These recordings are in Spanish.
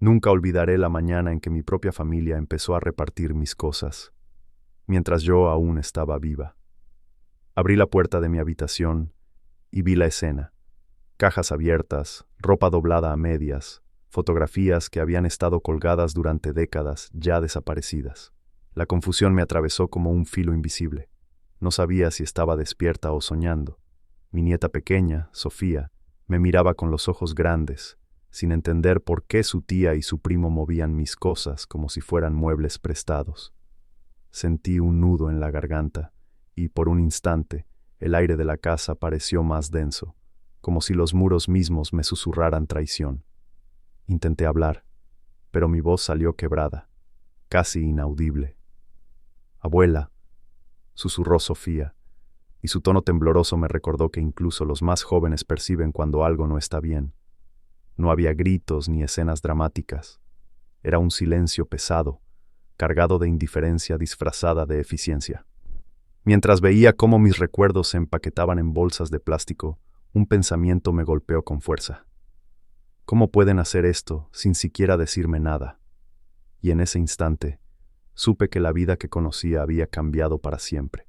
Nunca olvidaré la mañana en que mi propia familia empezó a repartir mis cosas, mientras yo aún estaba viva. Abrí la puerta de mi habitación y vi la escena. Cajas abiertas, ropa doblada a medias, fotografías que habían estado colgadas durante décadas, ya desaparecidas. La confusión me atravesó como un filo invisible. No sabía si estaba despierta o soñando. Mi nieta pequeña, Sofía, me miraba con los ojos grandes, sin entender por qué su tía y su primo movían mis cosas como si fueran muebles prestados. Sentí un nudo en la garganta y, por un instante, el aire de la casa pareció más denso, como si los muros mismos me susurraran traición. Intenté hablar, pero mi voz salió quebrada, casi inaudible. «Abuela», susurró Sofía, y su tono tembloroso me recordó que incluso los más jóvenes perciben cuando algo no está bien. No había gritos ni escenas dramáticas. Era un silencio pesado, cargado de indiferencia disfrazada de eficiencia. Mientras veía cómo mis recuerdos se empaquetaban en bolsas de plástico, un pensamiento me golpeó con fuerza. ¿Cómo pueden hacer esto sin siquiera decirme nada? Y en ese instante, supe que la vida que conocía había cambiado para siempre.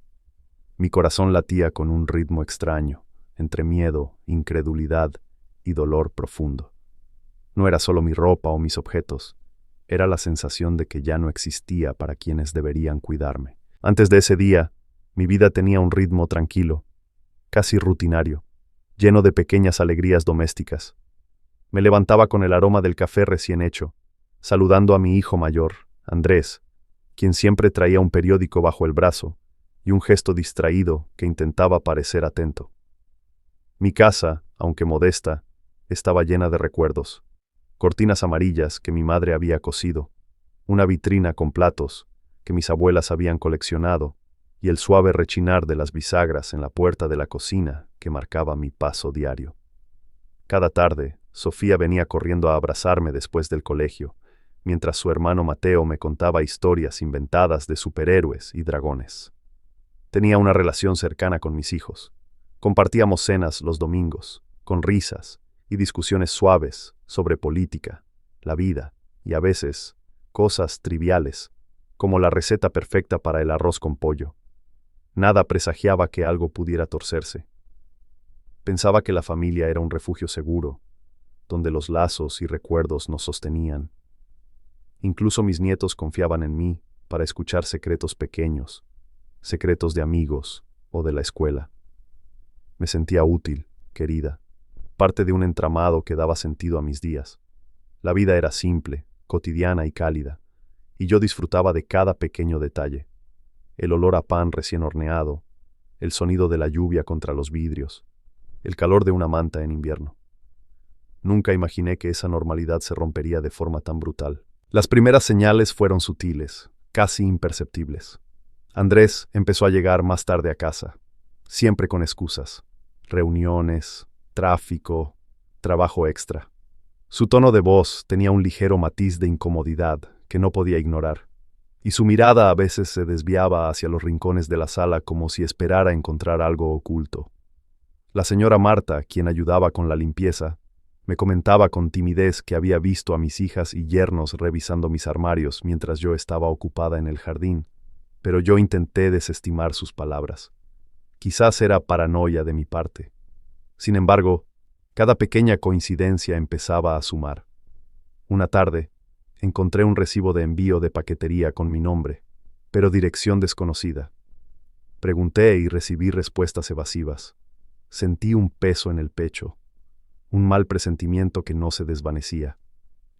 Mi corazón latía con un ritmo extraño, entre miedo, incredulidad y dolor profundo. No era solo mi ropa o mis objetos, era la sensación de que ya no existía para quienes deberían cuidarme. Antes de ese día, mi vida tenía un ritmo tranquilo, casi rutinario, lleno de pequeñas alegrías domésticas. Me levantaba con el aroma del café recién hecho, saludando a mi hijo mayor, Andrés, quien siempre traía un periódico bajo el brazo y un gesto distraído que intentaba parecer atento. Mi casa, aunque modesta, estaba llena de recuerdos. Cortinas amarillas que mi madre había cosido, una vitrina con platos que mis abuelas habían coleccionado y el suave rechinar de las bisagras en la puerta de la cocina que marcaba mi paso diario. Cada tarde, Sofía venía corriendo a abrazarme después del colegio, mientras su hermano Mateo me contaba historias inventadas de superhéroes y dragones. Tenía una relación cercana con mis hijos. Compartíamos cenas los domingos, con risas y discusiones suaves sobre política, la vida y a veces cosas triviales, como la receta perfecta para el arroz con pollo. Nada presagiaba que algo pudiera torcerse. Pensaba que la familia era un refugio seguro, donde los lazos y recuerdos nos sostenían. Incluso mis nietos confiaban en mí para escuchar secretos pequeños, secretos de amigos o de la escuela. Me sentía útil, querida, parte de un entramado que daba sentido a mis días. La vida era simple, cotidiana y cálida, y yo disfrutaba de cada pequeño detalle. El olor a pan recién horneado, el sonido de la lluvia contra los vidrios, el calor de una manta en invierno. Nunca imaginé que esa normalidad se rompería de forma tan brutal. Las primeras señales fueron sutiles, casi imperceptibles. Andrés empezó a llegar más tarde a casa, siempre con excusas, reuniones, tráfico, trabajo extra. Su tono de voz tenía un ligero matiz de incomodidad que no podía ignorar, y su mirada a veces se desviaba hacia los rincones de la sala como si esperara encontrar algo oculto. La señora Marta, quien ayudaba con la limpieza, me comentaba con timidez que había visto a mis hijas y yernos revisando mis armarios mientras yo estaba ocupada en el jardín, pero yo intenté desestimar sus palabras. Quizás era paranoia de mi parte. Sin embargo, cada pequeña coincidencia empezaba a sumar. Una tarde, encontré un recibo de envío de paquetería con mi nombre, pero dirección desconocida. Pregunté y recibí respuestas evasivas. Sentí un peso en el pecho, un mal presentimiento que no se desvanecía.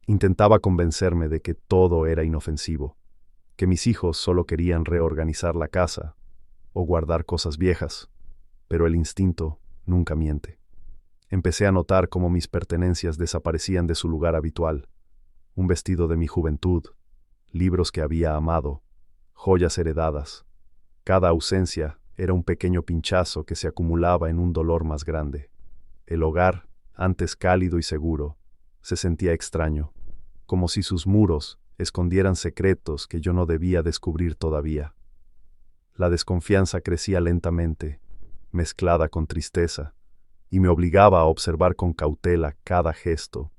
Intentaba convencerme de que todo era inofensivo, que mis hijos solo querían reorganizar la casa o guardar cosas viejas, pero el instinto nunca miente. Empecé a notar cómo mis pertenencias desaparecían de su lugar habitual. Un vestido de mi juventud, libros que había amado, joyas heredadas. Cada ausencia era un pequeño pinchazo que se acumulaba en un dolor más grande. El hogar, antes cálido y seguro, se sentía extraño, como si sus muros escondieran secretos que yo no debía descubrir todavía. La desconfianza crecía lentamente, mezclada con tristeza, y me obligaba a observar con cautela cada gesto,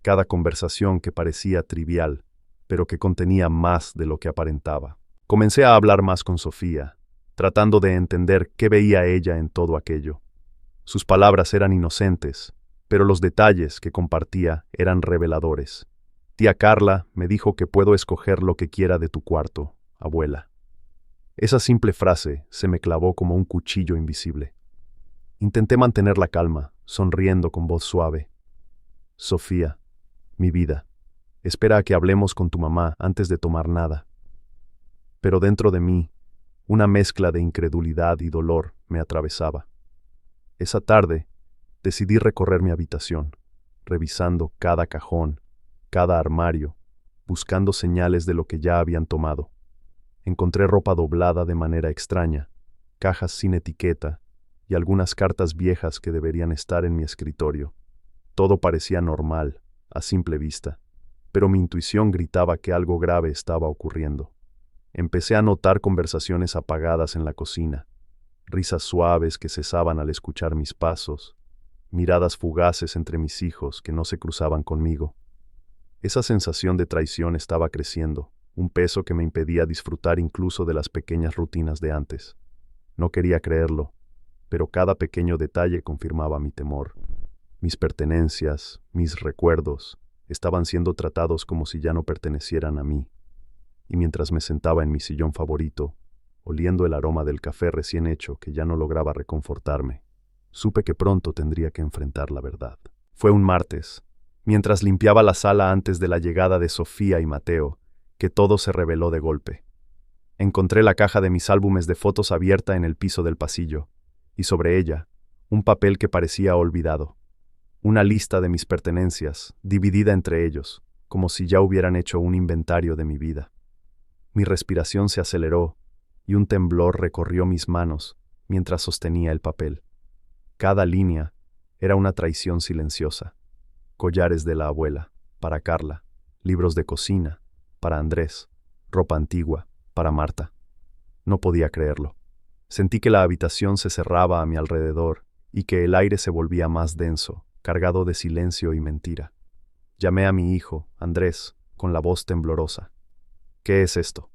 cada conversación que parecía trivial, pero que contenía más de lo que aparentaba. Comencé a hablar más con Sofía, tratando de entender qué veía ella en todo aquello. Sus palabras eran inocentes, pero los detalles que compartía eran reveladores. Tía Carla me dijo que puedo escoger lo que quiera de tu cuarto, abuela. Esa simple frase se me clavó como un cuchillo invisible. Intenté mantener la calma, sonriendo con voz suave. Sofía, mi vida, espera a que hablemos con tu mamá antes de tomar nada. Pero dentro de mí, una mezcla de incredulidad y dolor me atravesaba. Esa tarde, decidí recorrer mi habitación, revisando cada cajón, cada armario, buscando señales de lo que ya habían tomado. Encontré ropa doblada de manera extraña, cajas sin etiqueta y algunas cartas viejas que deberían estar en mi escritorio. Todo parecía normal, a simple vista, pero mi intuición gritaba que algo grave estaba ocurriendo. Empecé a notar conversaciones apagadas en la cocina, risas suaves que cesaban al escuchar mis pasos, miradas fugaces entre mis hijos que no se cruzaban conmigo. Esa sensación de traición estaba creciendo, un peso que me impedía disfrutar incluso de las pequeñas rutinas de antes. No quería creerlo, pero cada pequeño detalle confirmaba mi temor. Mis pertenencias, mis recuerdos, estaban siendo tratados como si ya no pertenecieran a mí. Y mientras me sentaba en mi sillón favorito, oliendo el aroma del café recién hecho que ya no lograba reconfortarme, supe que pronto tendría que enfrentar la verdad. Fue un martes, mientras limpiaba la sala antes de la llegada de Sofía y Mateo, que todo se reveló de golpe. Encontré la caja de mis álbumes de fotos abierta en el piso del pasillo, y sobre ella, un papel que parecía olvidado. Una lista de mis pertenencias, dividida entre ellos, como si ya hubieran hecho un inventario de mi vida. Mi respiración se aceleró, y un temblor recorrió mis manos mientras sostenía el papel. Cada línea era una traición silenciosa. Collares de la abuela, para Carla, libros de cocina, para Andrés, ropa antigua, para Marta. No podía creerlo. Sentí que la habitación se cerraba a mi alrededor y que el aire se volvía más denso, cargado de silencio y mentira. Llamé a mi hijo, Andrés, con la voz temblorosa. ¿Qué es esto?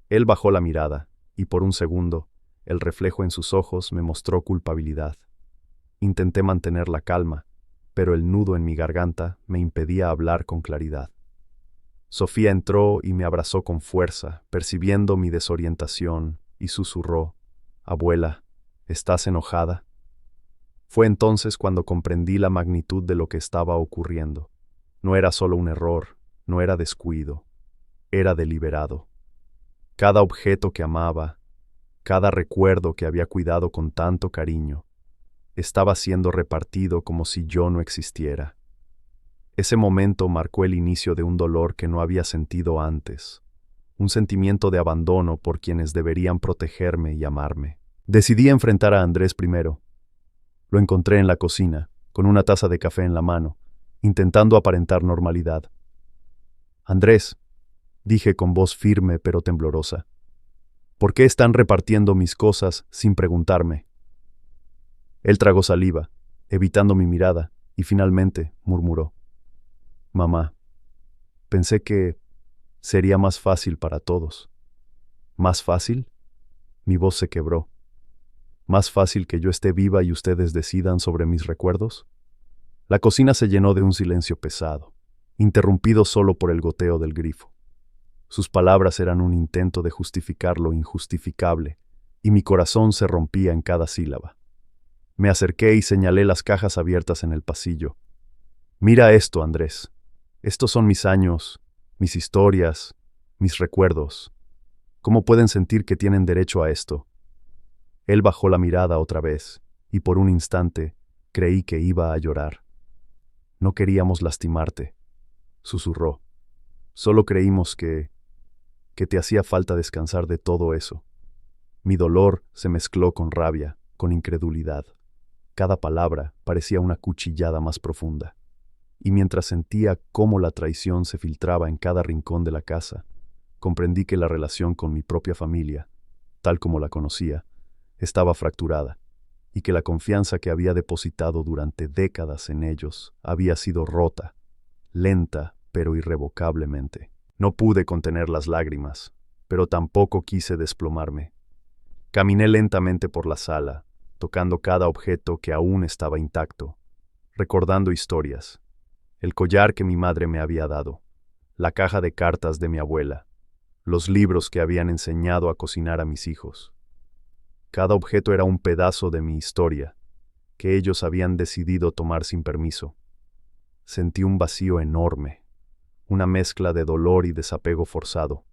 Él bajó la mirada, y por un segundo, el reflejo en sus ojos me mostró culpabilidad. Intenté mantener la calma, pero el nudo en mi garganta me impedía hablar con claridad. Sofía entró y me abrazó con fuerza, percibiendo mi desorientación, y susurró, «Abuela, ¿estás enojada?» Fue entonces cuando comprendí la magnitud de lo que estaba ocurriendo. No era solo un error, no era descuido, era deliberado. Cada objeto que amaba, cada recuerdo que había cuidado con tanto cariño, estaba siendo repartido como si yo no existiera. Ese momento marcó el inicio de un dolor que no había sentido antes, un sentimiento de abandono por quienes deberían protegerme y amarme. Decidí enfrentar a Andrés primero. Lo encontré en la cocina, con una taza de café en la mano, intentando aparentar normalidad. «Andrés», dije con voz firme pero temblorosa, «¿por qué están repartiendo mis cosas sin preguntarme?» Él tragó saliva, evitando mi mirada, y finalmente murmuró, «Mamá, pensé que sería más fácil para todos». ¿Más fácil? Mi voz se quebró. ¿Más fácil que yo esté viva y ustedes decidan sobre mis recuerdos? La cocina se llenó de un silencio pesado, interrumpido solo por el goteo del grifo. Sus palabras eran un intento de justificar lo injustificable, y mi corazón se rompía en cada sílaba. Me acerqué y señalé las cajas abiertas en el pasillo. «Mira esto, Andrés. Estos son mis años, mis historias, mis recuerdos. ¿Cómo pueden sentir que tienen derecho a esto?» Él bajó la mirada otra vez, y por un instante creí que iba a llorar. «No queríamos lastimarte», susurró. «Solo creímos que te hacía falta descansar de todo eso». Mi dolor se mezcló con rabia, con incredulidad. Cada palabra parecía una cuchillada más profunda. Y mientras sentía cómo la traición se filtraba en cada rincón de la casa, comprendí que la relación con mi propia familia, tal como la conocía, estaba fracturada, y que la confianza que había depositado durante décadas en ellos había sido rota, lenta pero irrevocablemente. No pude contener las lágrimas, pero tampoco quise desplomarme. Caminé lentamente por la sala, tocando cada objeto que aún estaba intacto, recordando historias, el collar que mi madre me había dado, la caja de cartas de mi abuela, los libros que habían enseñado a cocinar a mis hijos. Cada objeto era un pedazo de mi historia, que ellos habían decidido tomar sin permiso. Sentí un vacío enorme, una mezcla de dolor y desapego forzado.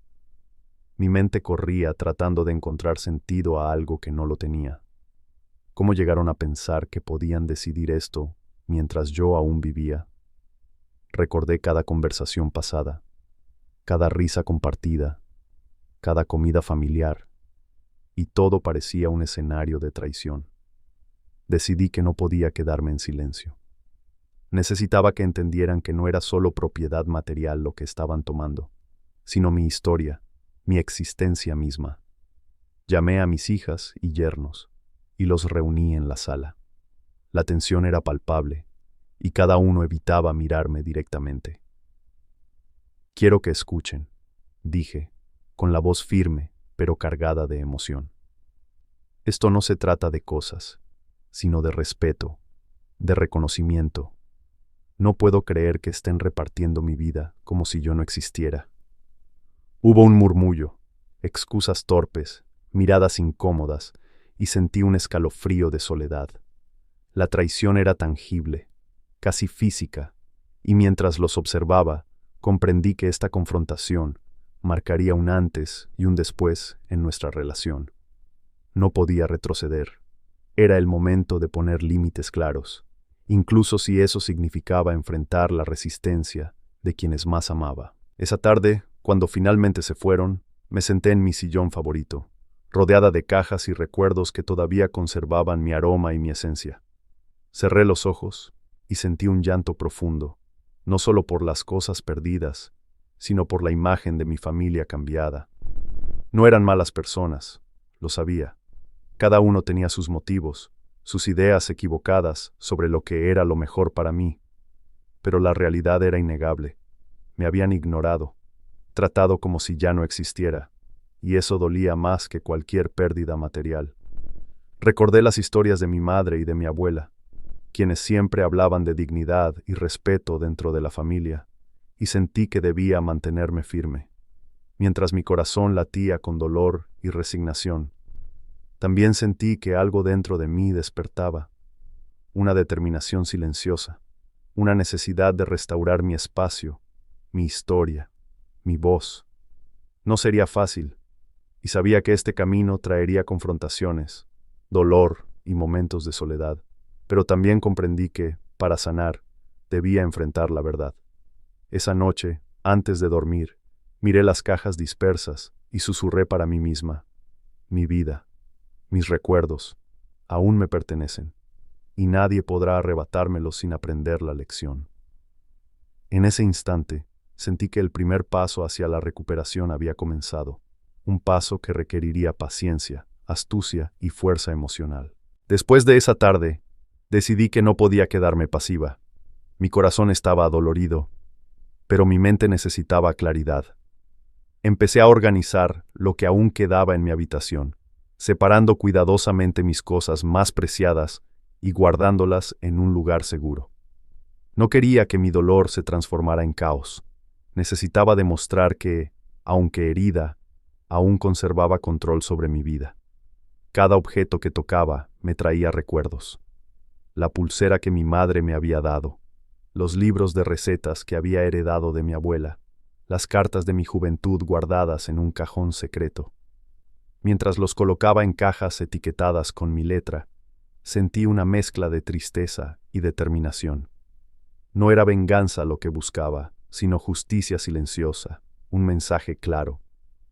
Mi mente corría tratando de encontrar sentido a algo que no lo tenía. ¿Cómo llegaron a pensar que podían decidir esto mientras yo aún vivía? Recordé cada conversación pasada, cada risa compartida, cada comida familiar, y todo parecía un escenario de traición. Decidí que no podía quedarme en silencio. Necesitaba que entendieran que no era solo propiedad material lo que estaban tomando, sino mi historia, mi existencia misma. Llamé a mis hijas y yernos, y los reuní en la sala. La tensión era palpable, y cada uno evitaba mirarme directamente. «Quiero que escuchen», dije, con la voz firme, pero cargada de emoción. «Esto no se trata de cosas, sino de respeto, de reconocimiento. No puedo creer que estén repartiendo mi vida como si yo no existiera». Hubo un murmullo, excusas torpes, miradas incómodas, y sentí un escalofrío de soledad. La traición era tangible, casi física, y mientras los observaba, comprendí que esta confrontación marcaría un antes y un después en nuestra relación. No podía retroceder. Era el momento de poner límites claros, incluso si eso significaba enfrentar la resistencia de quienes más amaba. Esa tarde, cuando finalmente se fueron, me senté en mi sillón favorito, rodeada de cajas y recuerdos que todavía conservaban mi aroma y mi esencia. Cerré los ojos y sentí un llanto profundo, no solo por las cosas perdidas, sino por la imagen de mi familia cambiada. No eran malas personas, lo sabía. Cada uno tenía sus motivos, sus ideas equivocadas sobre lo que era lo mejor para mí. Pero la realidad era innegable. Me habían ignorado, tratado como si ya no existiera, y eso dolía más que cualquier pérdida material. Recordé las historias de mi madre y de mi abuela, quienes siempre hablaban de dignidad y respeto dentro de la familia, y sentí que debía mantenerme firme. Mientras mi corazón latía con dolor y resignación, también sentí que algo dentro de mí despertaba, una determinación silenciosa, una necesidad de restaurar mi espacio, mi historia, mi voz. No sería fácil, y sabía que este camino traería confrontaciones, dolor y momentos de soledad, pero también comprendí que, para sanar, debía enfrentar la verdad. Esa noche, antes de dormir, miré las cajas dispersas y susurré para mí misma: mi vida, mis recuerdos, aún me pertenecen, y nadie podrá arrebatármelos sin aprender la lección. En ese instante, sentí que el primer paso hacia la recuperación había comenzado, un paso que requeriría paciencia, astucia y fuerza emocional. Después de esa tarde, decidí que no podía quedarme pasiva. Mi corazón estaba adolorido, pero mi mente necesitaba claridad. Empecé a organizar lo que aún quedaba en mi habitación, separando cuidadosamente mis cosas más preciadas y guardándolas en un lugar seguro. No quería que mi dolor se transformara en caos. Necesitaba demostrar que, aunque herida, aún conservaba control sobre mi vida. Cada objeto que tocaba me traía recuerdos. La pulsera que mi madre me había dado, los libros de recetas que había heredado de mi abuela, las cartas de mi juventud guardadas en un cajón secreto. Mientras los colocaba en cajas etiquetadas con mi letra, sentí una mezcla de tristeza y determinación. No era venganza lo que buscaba, sino justicia silenciosa, un mensaje claro.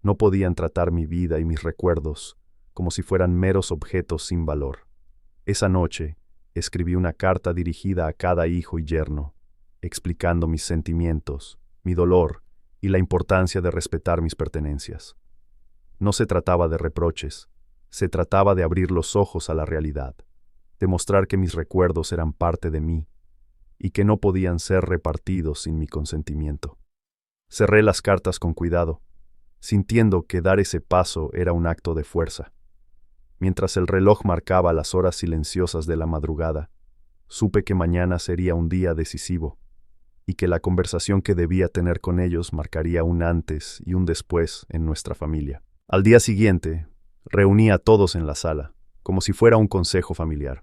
No podían tratar mi vida y mis recuerdos como si fueran meros objetos sin valor. Esa noche, escribí una carta dirigida a cada hijo y yerno, explicando mis sentimientos, mi dolor y la importancia de respetar mis pertenencias. No se trataba de reproches, se trataba de abrir los ojos a la realidad, demostrar que mis recuerdos eran parte de mí, y que no podían ser repartidos sin mi consentimiento. Cerré las cartas con cuidado, sintiendo que dar ese paso era un acto de fuerza. Mientras el reloj marcaba las horas silenciosas de la madrugada, supe que mañana sería un día decisivo, y que la conversación que debía tener con ellos marcaría un antes y un después en nuestra familia. Al día siguiente, reuní a todos en la sala, como si fuera un consejo familiar.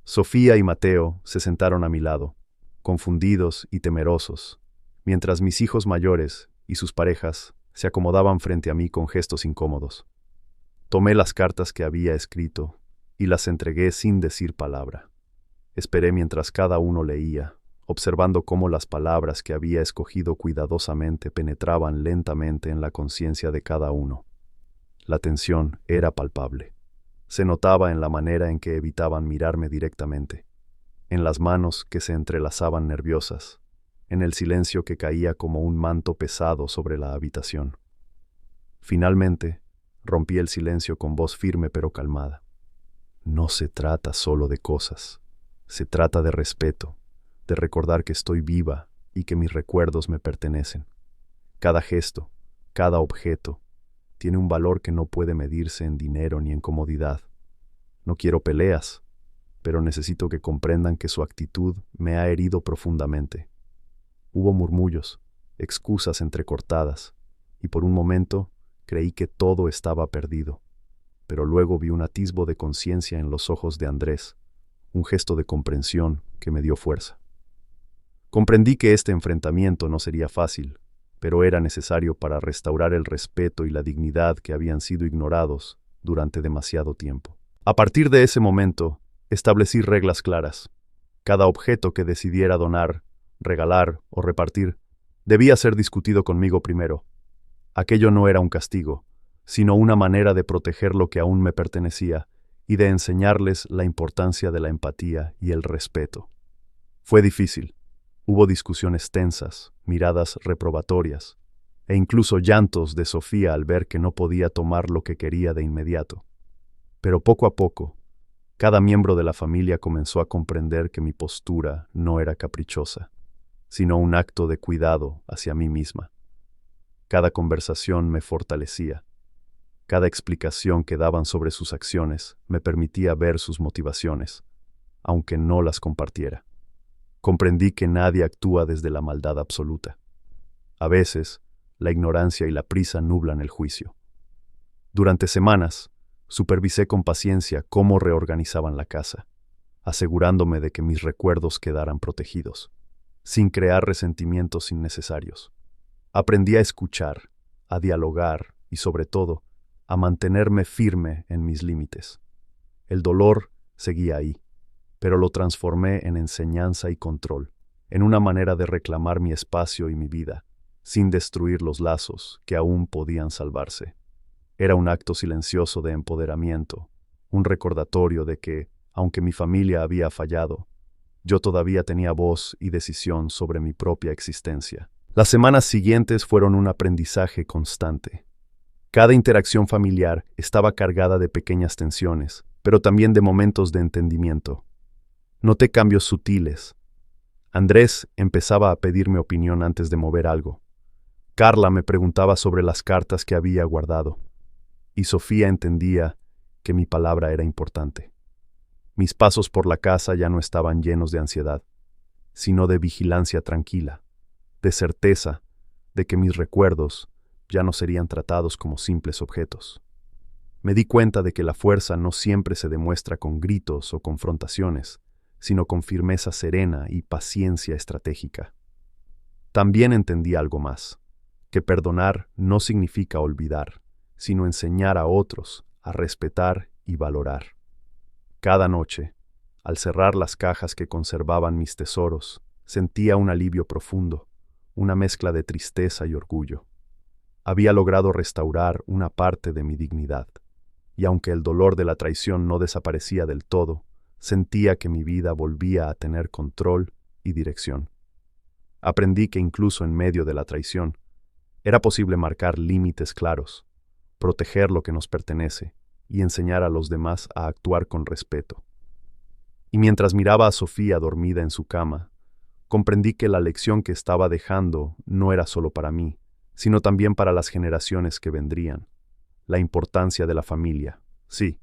Sofía y Mateo se sentaron a mi lado, confundidos y temerosos, mientras mis hijos mayores y sus parejas se acomodaban frente a mí con gestos incómodos. Tomé las cartas que había escrito y las entregué sin decir palabra. Esperé mientras cada uno leía, observando cómo las palabras que había escogido cuidadosamente penetraban lentamente en la conciencia de cada uno. La tensión era palpable. Se notaba en la manera en que evitaban mirarme directamente, en las manos que se entrelazaban nerviosas, en el silencio que caía como un manto pesado sobre la habitación. Finalmente, rompí el silencio con voz firme pero calmada. No se trata solo de cosas, se trata de respeto, de recordar que estoy viva y que mis recuerdos me pertenecen. Cada gesto, cada objeto, tiene un valor que no puede medirse en dinero ni en comodidad. No quiero peleas, pero necesito que comprendan que su actitud me ha herido profundamente. Hubo murmullos, excusas entrecortadas, y por un momento creí que todo estaba perdido. Pero luego vi un atisbo de conciencia en los ojos de Andrés, un gesto de comprensión que me dio fuerza. Comprendí que este enfrentamiento no sería fácil, pero era necesario para restaurar el respeto y la dignidad que habían sido ignorados durante demasiado tiempo. A partir de ese momento, establecí reglas claras. Cada objeto que decidiera donar, regalar o repartir debía ser discutido conmigo primero. Aquello no era un castigo, sino una manera de proteger lo que aún me pertenecía y de enseñarles la importancia de la empatía y el respeto. Fue difícil. Hubo discusiones tensas, miradas reprobatorias, e incluso llantos de Sofía al ver que no podía tomar lo que quería de inmediato. Pero poco a poco, cada miembro de la familia comenzó a comprender que mi postura no era caprichosa, sino un acto de cuidado hacia mí misma. Cada conversación me fortalecía. Cada explicación que daban sobre sus acciones me permitía ver sus motivaciones, aunque no las compartiera. Comprendí que nadie actúa desde la maldad absoluta. A veces, la ignorancia y la prisa nublan el juicio. Durante semanas, supervisé con paciencia cómo reorganizaban la casa, asegurándome de que mis recuerdos quedaran protegidos, sin crear resentimientos innecesarios. Aprendí a escuchar, a dialogar y, sobre todo, a mantenerme firme en mis límites. El dolor seguía ahí, pero lo transformé en enseñanza y control, en una manera de reclamar mi espacio y mi vida, sin destruir los lazos que aún podían salvarse. Era un acto silencioso de empoderamiento, un recordatorio de que, aunque mi familia había fallado, yo todavía tenía voz y decisión sobre mi propia existencia. Las semanas siguientes fueron un aprendizaje constante. Cada interacción familiar estaba cargada de pequeñas tensiones, pero también de momentos de entendimiento. Noté cambios sutiles. Andrés empezaba a pedirme opinión antes de mover algo. Carla me preguntaba sobre las cartas que había guardado. Y Sofía entendía que mi palabra era importante. Mis pasos por la casa ya no estaban llenos de ansiedad, sino de vigilancia tranquila, de certeza de que mis recuerdos ya no serían tratados como simples objetos. Me di cuenta de que la fuerza no siempre se demuestra con gritos o confrontaciones, sino con firmeza serena y paciencia estratégica. También entendí algo más, que perdonar no significa olvidar, sino enseñar a otros a respetar y valorar. Cada noche, al cerrar las cajas que conservaban mis tesoros, sentía un alivio profundo, una mezcla de tristeza y orgullo. Había logrado restaurar una parte de mi dignidad, y aunque el dolor de la traición no desaparecía del todo, sentía que mi vida volvía a tener control y dirección. Aprendí que incluso en medio de la traición, era posible marcar límites claros, proteger lo que nos pertenece y enseñar a los demás a actuar con respeto. Y mientras miraba a Sofía dormida en su cama, Comprendí que la lección que estaba dejando no era solo para mí, sino también para las generaciones que vendrían. La importancia de la familia, sí,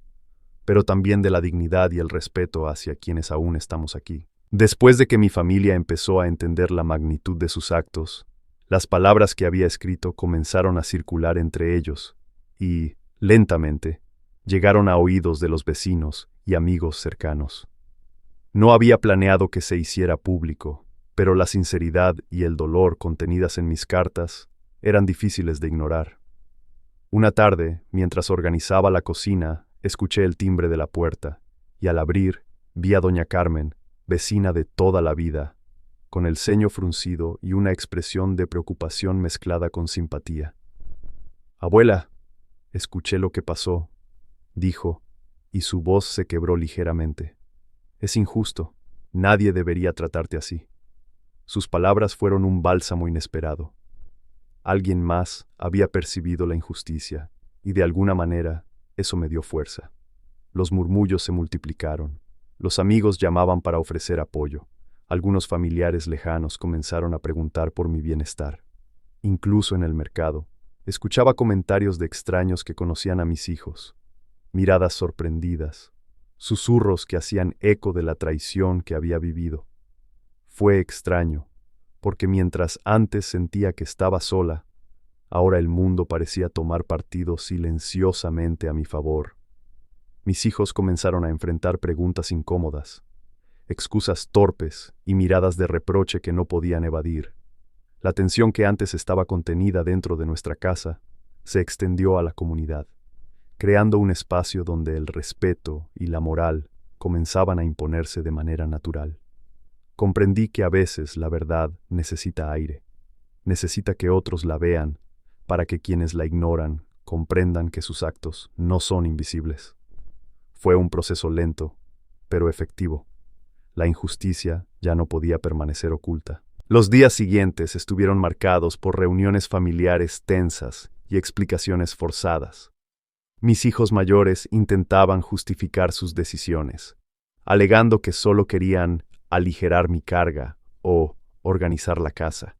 pero también de la dignidad y el respeto hacia quienes aún estamos aquí. Después de que mi familia empezó a entender la magnitud de sus actos, las palabras que había escrito comenzaron a circular entre ellos y, lentamente, llegaron a oídos de los vecinos y amigos cercanos. No había planeado que se hiciera público, pero la sinceridad y el dolor contenidas en mis cartas eran difíciles de ignorar. Una tarde, mientras organizaba la cocina, escuché el timbre de la puerta, y al abrir, vi a doña Carmen, vecina de toda la vida, con el ceño fruncido y una expresión de preocupación mezclada con simpatía. «Abuela», escuché lo que pasó, dijo, y su voz se quebró ligeramente. «Es injusto. Nadie debería tratarte así». Sus palabras fueron un bálsamo inesperado. Alguien más había percibido la injusticia, y de alguna manera eso me dio fuerza. Los murmullos se multiplicaron. Los amigos llamaban para ofrecer apoyo. Algunos familiares lejanos comenzaron a preguntar por mi bienestar. Incluso en el mercado, escuchaba comentarios de extraños que conocían a mis hijos, miradas sorprendidas, susurros que hacían eco de la traición que había vivido. Fue extraño, porque mientras antes sentía que estaba sola, ahora el mundo parecía tomar partido silenciosamente a mi favor. Mis hijos comenzaron a enfrentar preguntas incómodas, excusas torpes y miradas de reproche que no podían evadir. La tensión que antes estaba contenida dentro de nuestra casa se extendió a la comunidad, creando un espacio donde el respeto y la moral comenzaban a imponerse de manera natural. Comprendí que a veces la verdad necesita aire, necesita que otros la vean, para que quienes la ignoran comprendan que sus actos no son invisibles. Fue un proceso lento, pero efectivo. La injusticia ya no podía permanecer oculta. Los días siguientes estuvieron marcados por reuniones familiares tensas y explicaciones forzadas. Mis hijos mayores intentaban justificar sus decisiones, alegando que solo querían aligerar mi carga o organizar la casa.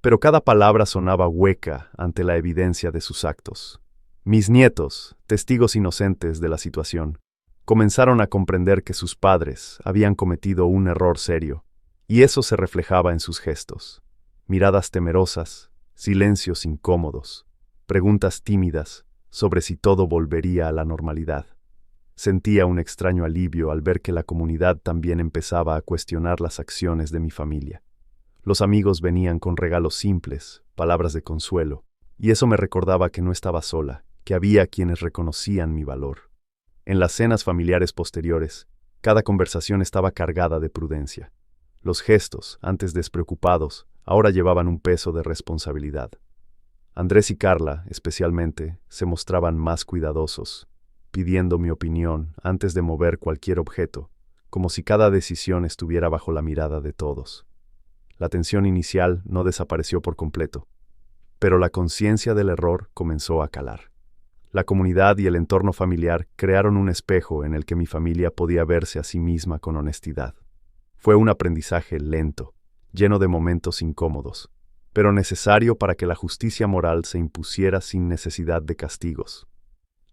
Pero cada palabra sonaba hueca ante la evidencia de sus actos. Mis nietos, testigos inocentes de la situación, comenzaron a comprender que sus padres habían cometido un error serio, y eso se reflejaba en sus gestos. Miradas temerosas, silencios incómodos, preguntas tímidas sobre si todo volvería a la normalidad. Sentía un extraño alivio al ver que la comunidad también empezaba a cuestionar las acciones de mi familia. Los amigos venían con regalos simples, palabras de consuelo, y eso me recordaba que no estaba sola, que había quienes reconocían mi valor. En las cenas familiares posteriores, cada conversación estaba cargada de prudencia. Los gestos, antes despreocupados, ahora llevaban un peso de responsabilidad. Andrés y Carla, especialmente, se mostraban más cuidadosos, pidiendo mi opinión antes de mover cualquier objeto, como si cada decisión estuviera bajo la mirada de todos. La tensión inicial no desapareció por completo, pero la conciencia del error comenzó a calar. La comunidad y el entorno familiar crearon un espejo en el que mi familia podía verse a sí misma con honestidad. Fue un aprendizaje lento, lleno de momentos incómodos, pero necesario para que la justicia moral se impusiera sin necesidad de castigos.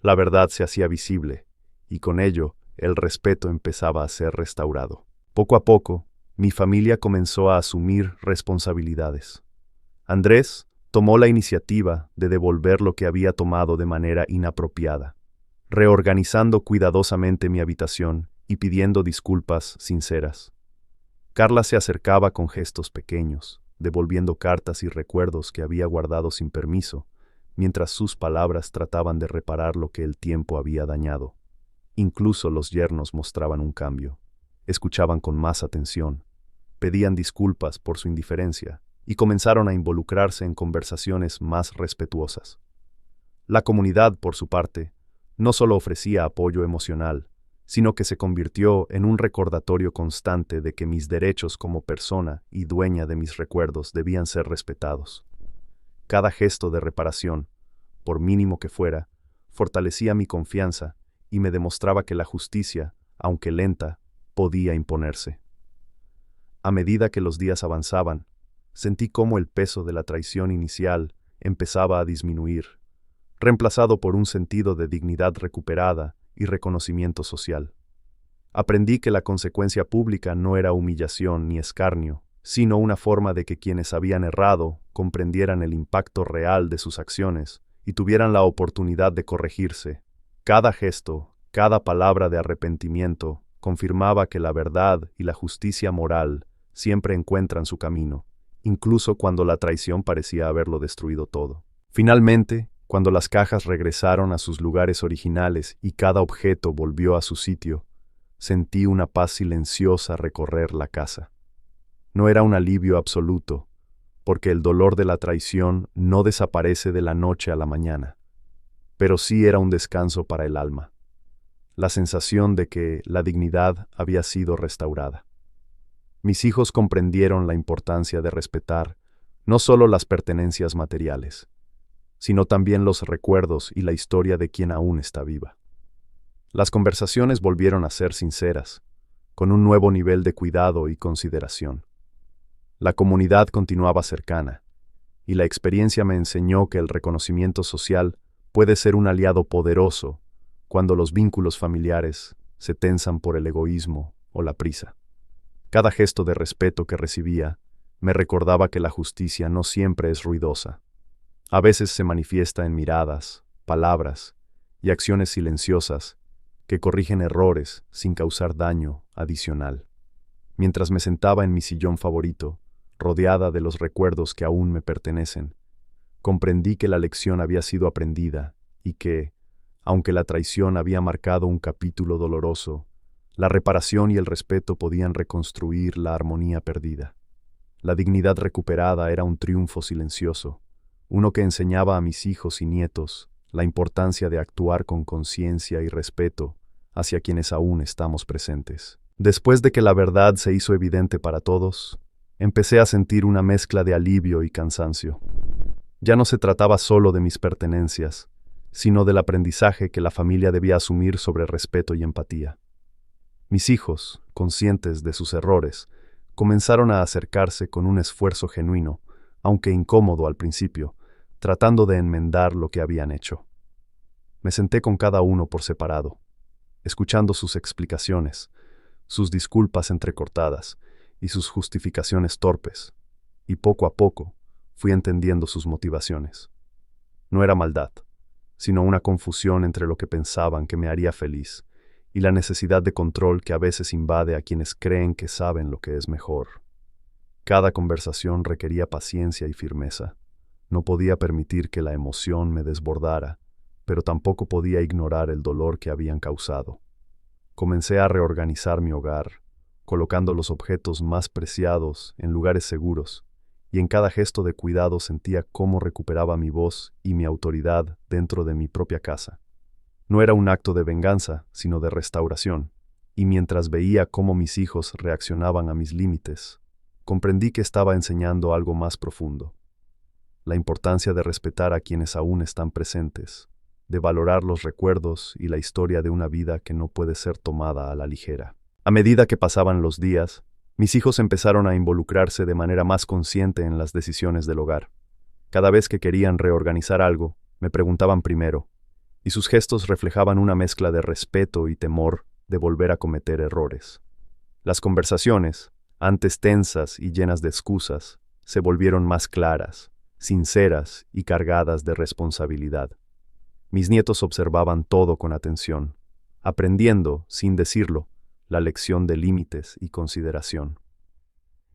La verdad se hacía visible, y con ello el respeto empezaba a ser restaurado. Poco a poco, mi familia comenzó a asumir responsabilidades. Andrés tomó la iniciativa de devolver lo que había tomado de manera inapropiada, reorganizando cuidadosamente mi habitación y pidiendo disculpas sinceras. Carla se acercaba con gestos pequeños, devolviendo cartas y recuerdos que había guardado sin permiso, mientras sus palabras trataban de reparar lo que el tiempo había dañado. Incluso los yernos mostraban un cambio. Escuchaban con más atención, pedían disculpas por su indiferencia y comenzaron a involucrarse en conversaciones más respetuosas. La comunidad, por su parte, no solo ofrecía apoyo emocional, sino que se convirtió en un recordatorio constante de que mis derechos como persona y dueña de mis recuerdos debían ser respetados. Cada gesto de reparación, por mínimo que fuera, fortalecía mi confianza y me demostraba que la justicia, aunque lenta, podía imponerse. A medida que los días avanzaban, sentí cómo el peso de la traición inicial empezaba a disminuir, reemplazado por un sentido de dignidad recuperada y reconocimiento social. Aprendí que la consecuencia pública no era humillación ni escarnio, sino una forma de que quienes habían errado comprendieran el impacto real de sus acciones y tuvieran la oportunidad de corregirse. Cada gesto, cada palabra de arrepentimiento confirmaba que la verdad y la justicia moral siempre encuentran su camino, incluso cuando la traición parecía haberlo destruido todo. Finalmente, cuando las cajas regresaron a sus lugares originales y cada objeto volvió a su sitio, sentí una paz silenciosa recorrer la casa. No era un alivio absoluto, porque el dolor de la traición no desaparece de la noche a la mañana, pero sí era un descanso para el alma, la sensación de que la dignidad había sido restaurada. Mis hijos comprendieron la importancia de respetar no solo las pertenencias materiales, sino también los recuerdos y la historia de quien aún está viva. Las conversaciones volvieron a ser sinceras, con un nuevo nivel de cuidado y consideración. La comunidad continuaba cercana, y la experiencia me enseñó que el reconocimiento social puede ser un aliado poderoso cuando los vínculos familiares se tensan por el egoísmo o la prisa. Cada gesto de respeto que recibía me recordaba que la justicia no siempre es ruidosa. A veces se manifiesta en miradas, palabras y acciones silenciosas que corrigen errores sin causar daño adicional. Mientras me sentaba en mi sillón favorito, rodeada de los recuerdos que aún me pertenecen, comprendí que la lección había sido aprendida y que, aunque la traición había marcado un capítulo doloroso, la reparación y el respeto podían reconstruir la armonía perdida. La dignidad recuperada era un triunfo silencioso, uno que enseñaba a mis hijos y nietos la importancia de actuar con conciencia y respeto hacia quienes aún estamos presentes. Después de que la verdad se hizo evidente para todos, empecé a sentir una mezcla de alivio y cansancio. Ya no se trataba solo de mis pertenencias, sino del aprendizaje que la familia debía asumir sobre respeto y empatía. Mis hijos, conscientes de sus errores, comenzaron a acercarse con un esfuerzo genuino, aunque incómodo al principio, tratando de enmendar lo que habían hecho. Me senté con cada uno por separado, escuchando sus explicaciones, sus disculpas entrecortadas y sus justificaciones torpes, y poco a poco fui entendiendo sus motivaciones. No era maldad, sino una confusión entre lo que pensaban que me haría feliz y la necesidad de control que a veces invade a quienes creen que saben lo que es mejor. Cada conversación requería paciencia y firmeza. No podía permitir que la emoción me desbordara, pero tampoco podía ignorar el dolor que habían causado. Comencé a reorganizar mi hogar, colocando los objetos más preciados en lugares seguros, y en cada gesto de cuidado sentía cómo recuperaba mi voz y mi autoridad dentro de mi propia casa. No era un acto de venganza, sino de restauración, y mientras veía cómo mis hijos reaccionaban a mis límites, comprendí que estaba enseñando algo más profundo: la importancia de respetar a quienes aún están presentes, de valorar los recuerdos y la historia de una vida que no puede ser tomada a la ligera. A medida que pasaban los días, mis hijos empezaron a involucrarse de manera más consciente en las decisiones del hogar. Cada vez que querían reorganizar algo, me preguntaban primero, y sus gestos reflejaban una mezcla de respeto y temor de volver a cometer errores. Las conversaciones, antes tensas y llenas de excusas, se volvieron más claras, sinceras y cargadas de responsabilidad. Mis nietos observaban todo con atención, aprendiendo, sin decirlo, la lección de límites y consideración.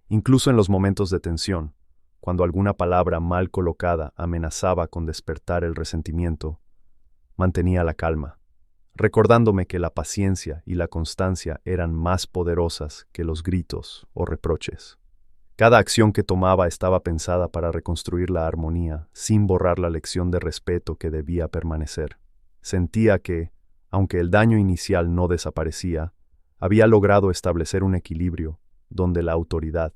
Incluso en los momentos de tensión, cuando alguna palabra mal colocada amenazaba con despertar el resentimiento, mantenía la calma, recordándome que la paciencia y la constancia eran más poderosas que los gritos o reproches. Cada acción que tomaba estaba pensada para reconstruir la armonía, sin borrar la lección de respeto que debía permanecer. Sentía que, aunque el daño inicial no desaparecía, había logrado establecer un equilibrio donde la autoridad,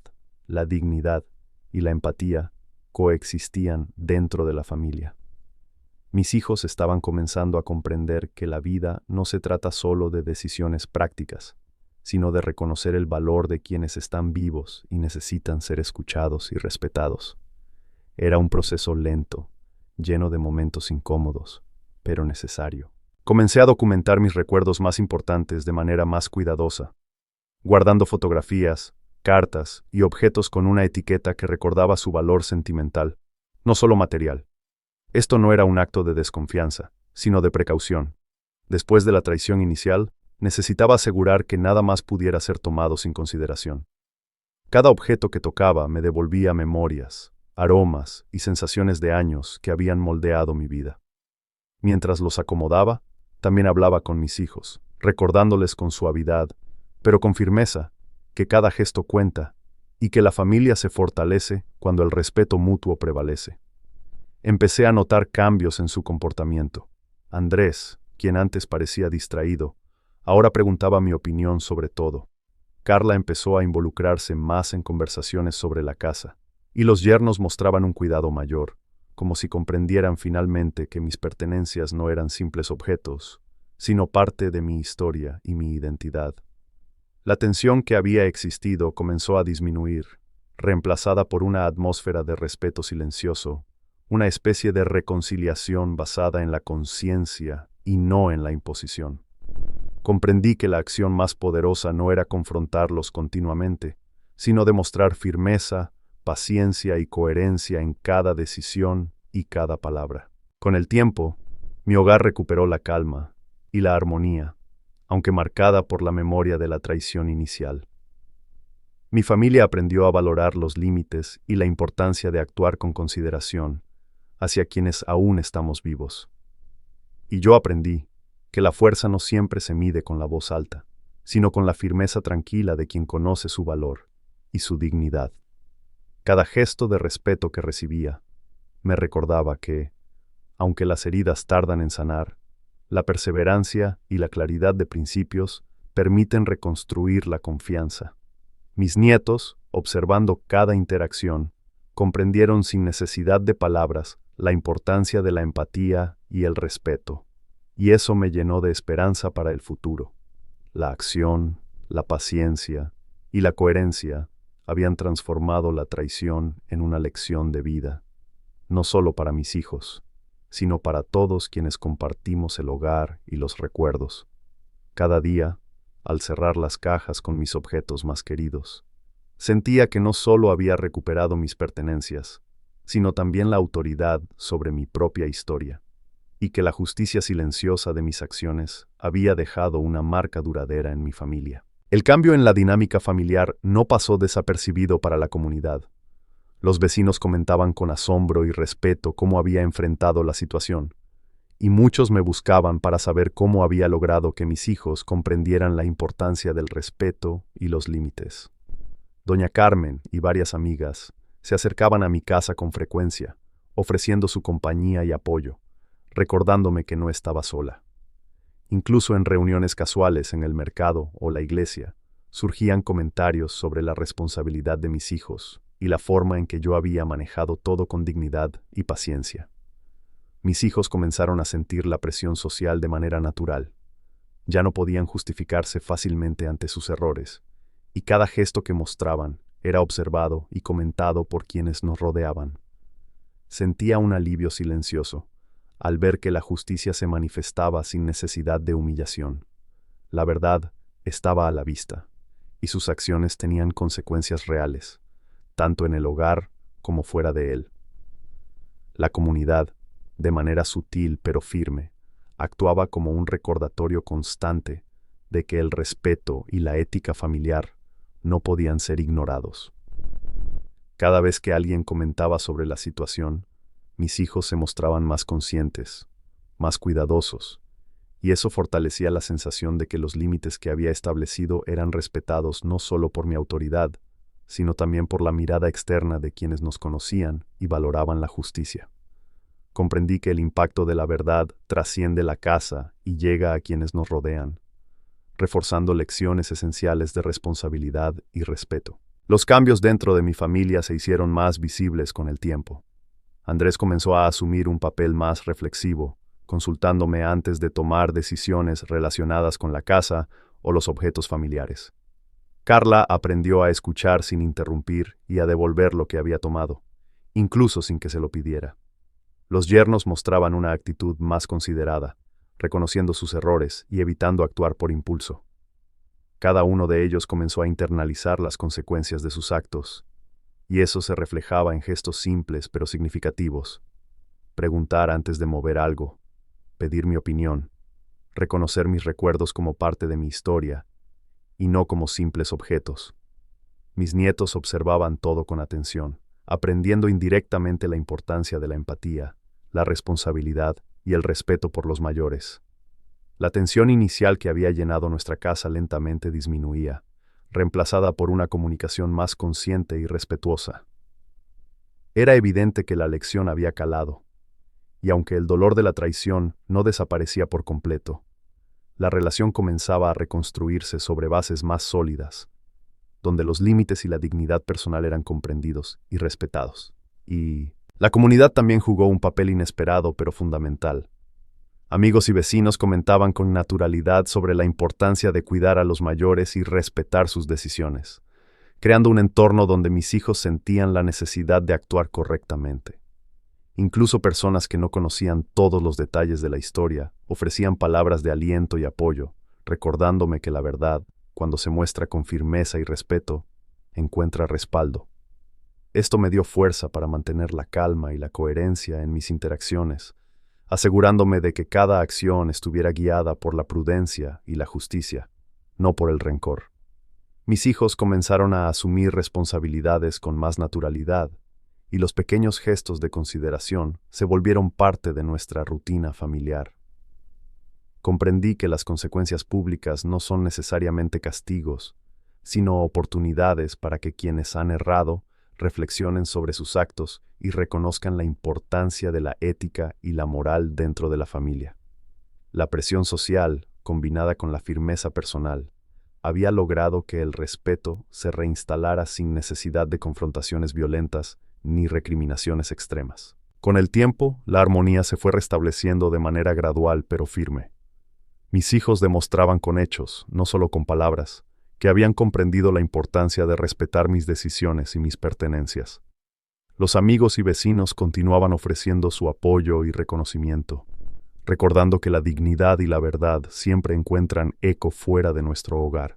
la dignidad y la empatía coexistían dentro de la familia. Mis hijos estaban comenzando a comprender que la vida no se trata solo de decisiones prácticas, sino de reconocer el valor de quienes están vivos y necesitan ser escuchados y respetados. Era un proceso lento, lleno de momentos incómodos, pero necesario. Comencé a documentar mis recuerdos más importantes de manera más cuidadosa, guardando fotografías, cartas y objetos con una etiqueta que recordaba su valor sentimental, no solo material. Esto no era un acto de desconfianza, sino de precaución. Después de la traición inicial, necesitaba asegurar que nada más pudiera ser tomado sin consideración. Cada objeto que tocaba me devolvía memorias, aromas y sensaciones de años que habían moldeado mi vida. Mientras los acomodaba, también hablaba con mis hijos, recordándoles con suavidad, pero con firmeza, que cada gesto cuenta y que la familia se fortalece cuando el respeto mutuo prevalece. Empecé a notar cambios en su comportamiento. Andrés, quien antes parecía distraído, ahora preguntaba mi opinión sobre todo. Carla empezó a involucrarse más en conversaciones sobre la casa, y los yernos mostraban un cuidado mayor, como si comprendieran finalmente que mis pertenencias no eran simples objetos, sino parte de mi historia y mi identidad. La tensión que había existido comenzó a disminuir, reemplazada por una atmósfera de respeto silencioso, una especie de reconciliación basada en la conciencia y no en la imposición. Comprendí que la acción más poderosa no era confrontarlos continuamente, sino demostrar firmeza, paciencia y coherencia en cada decisión y cada palabra. Con el tiempo, mi hogar recuperó la calma y la armonía, aunque marcada por la memoria de la traición inicial. Mi familia aprendió a valorar los límites y la importancia de actuar con consideración hacia quienes aún estamos vivos. Y yo aprendí que la fuerza no siempre se mide con la voz alta, sino con la firmeza tranquila de quien conoce su valor y su dignidad. Cada gesto de respeto que recibía me recordaba que, aunque las heridas tardan en sanar, la perseverancia y la claridad de principios permiten reconstruir la confianza. Mis nietos, observando cada interacción, comprendieron sin necesidad de palabras la importancia de la empatía y el respeto, y eso me llenó de esperanza para el futuro. La acción, la paciencia y la coherencia habían transformado la traición en una lección de vida, no solo para mis hijos, sino para todos quienes compartimos el hogar y los recuerdos. Cada día, al cerrar las cajas con mis objetos más queridos, sentía que no solo había recuperado mis pertenencias, sino también la autoridad sobre mi propia historia, y que la justicia silenciosa de mis acciones había dejado una marca duradera en mi familia. El cambio en la dinámica familiar no pasó desapercibido para la comunidad. Los vecinos comentaban con asombro y respeto cómo había enfrentado la situación, y muchos me buscaban para saber cómo había logrado que mis hijos comprendieran la importancia del respeto y los límites. Doña Carmen y varias amigas se acercaban a mi casa con frecuencia, ofreciendo su compañía y apoyo, recordándome que no estaba sola. Incluso en reuniones casuales en el mercado o la iglesia, surgían comentarios sobre la responsabilidad de mis hijos y la forma en que yo había manejado todo con dignidad y paciencia. Mis hijos comenzaron a sentir la presión social de manera natural. Ya no podían justificarse fácilmente ante sus errores, y cada gesto que mostraban era observado y comentado por quienes nos rodeaban. Sentía un alivio silencioso al ver que la justicia se manifestaba sin necesidad de humillación. La verdad estaba a la vista, y sus acciones tenían consecuencias reales, tanto en el hogar como fuera de él. La comunidad, de manera sutil pero firme, actuaba como un recordatorio constante de que el respeto y la ética familiar no podían ser ignorados. Cada vez que alguien comentaba sobre la situación, mis hijos se mostraban más conscientes, más cuidadosos, y eso fortalecía la sensación de que los límites que había establecido eran respetados no solo por mi autoridad, sino también por la mirada externa de quienes nos conocían y valoraban la justicia. Comprendí que el impacto de la verdad trasciende la casa y llega a quienes nos rodean, reforzando lecciones esenciales de responsabilidad y respeto. Los cambios dentro de mi familia se hicieron más visibles con el tiempo. Andrés comenzó a asumir un papel más reflexivo, consultándome antes de tomar decisiones relacionadas con la casa o los objetos familiares. Carla aprendió a escuchar sin interrumpir y a devolver lo que había tomado, incluso sin que se lo pidiera. Los yernos mostraban una actitud más considerada, reconociendo sus errores y evitando actuar por impulso. Cada uno de ellos comenzó a internalizar las consecuencias de sus actos, y eso se reflejaba en gestos simples pero significativos. Preguntar antes de mover algo, pedir mi opinión, reconocer mis recuerdos como parte de mi historia, y no como simples objetos. Mis nietos observaban todo con atención, aprendiendo indirectamente la importancia de la empatía, la responsabilidad y el respeto por los mayores. La tensión inicial que había llenado nuestra casa lentamente disminuía, reemplazada por una comunicación más consciente y respetuosa. Era evidente que la lección había calado, y aunque el dolor de la traición no desaparecía por completo, la relación comenzaba a reconstruirse sobre bases más sólidas, donde los límites y la dignidad personal eran comprendidos y respetados. Y la comunidad también jugó un papel inesperado pero fundamental. Amigos y vecinos comentaban con naturalidad sobre la importancia de cuidar a los mayores y respetar sus decisiones, creando un entorno donde mis hijos sentían la necesidad de actuar correctamente. Incluso personas que no conocían todos los detalles de la historia ofrecían palabras de aliento y apoyo, recordándome que la verdad, cuando se muestra con firmeza y respeto, encuentra respaldo. Esto me dio fuerza para mantener la calma y la coherencia en mis interacciones, asegurándome de que cada acción estuviera guiada por la prudencia y la justicia, no por el rencor. Mis hijos comenzaron a asumir responsabilidades con más naturalidad, y los pequeños gestos de consideración se volvieron parte de nuestra rutina familiar. Comprendí que las consecuencias públicas no son necesariamente castigos, sino oportunidades para que quienes han errado reflexionen sobre sus actos y reconozcan la importancia de la ética y la moral dentro de la familia. La presión social, combinada con la firmeza personal, había logrado que el respeto se reinstalara sin necesidad de confrontaciones violentas ni recriminaciones extremas. Con el tiempo, la armonía se fue restableciendo de manera gradual pero firme. Mis hijos demostraban con hechos, no solo con palabras, que habían comprendido la importancia de respetar mis decisiones y mis pertenencias. Los amigos y vecinos continuaban ofreciendo su apoyo y reconocimiento, recordando que la dignidad y la verdad siempre encuentran eco fuera de nuestro hogar.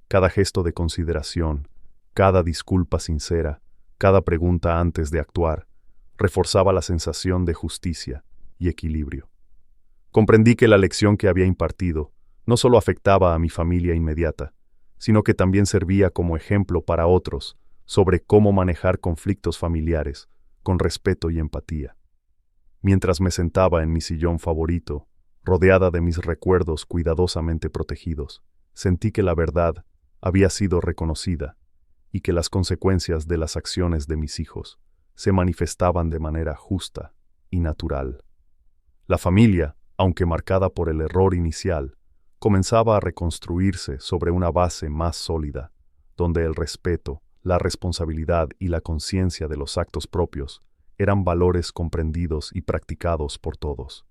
Cada gesto de consideración, cada disculpa sincera, cada pregunta antes de actuar, reforzaba la sensación de justicia y equilibrio. Comprendí que la lección que había impartido no solo afectaba a mi familia inmediata, sino que también servía como ejemplo para otros sobre cómo manejar conflictos familiares con respeto y empatía. Mientras me sentaba en mi sillón favorito, rodeada de mis recuerdos cuidadosamente protegidos, sentí que la verdad había sido reconocida y que las consecuencias de las acciones de mis hijos se manifestaban de manera justa y natural. La familia, aunque marcada por el error inicial, comenzaba a reconstruirse sobre una base más sólida, donde el respeto, la responsabilidad y la conciencia de los actos propios eran valores comprendidos y practicados por todos.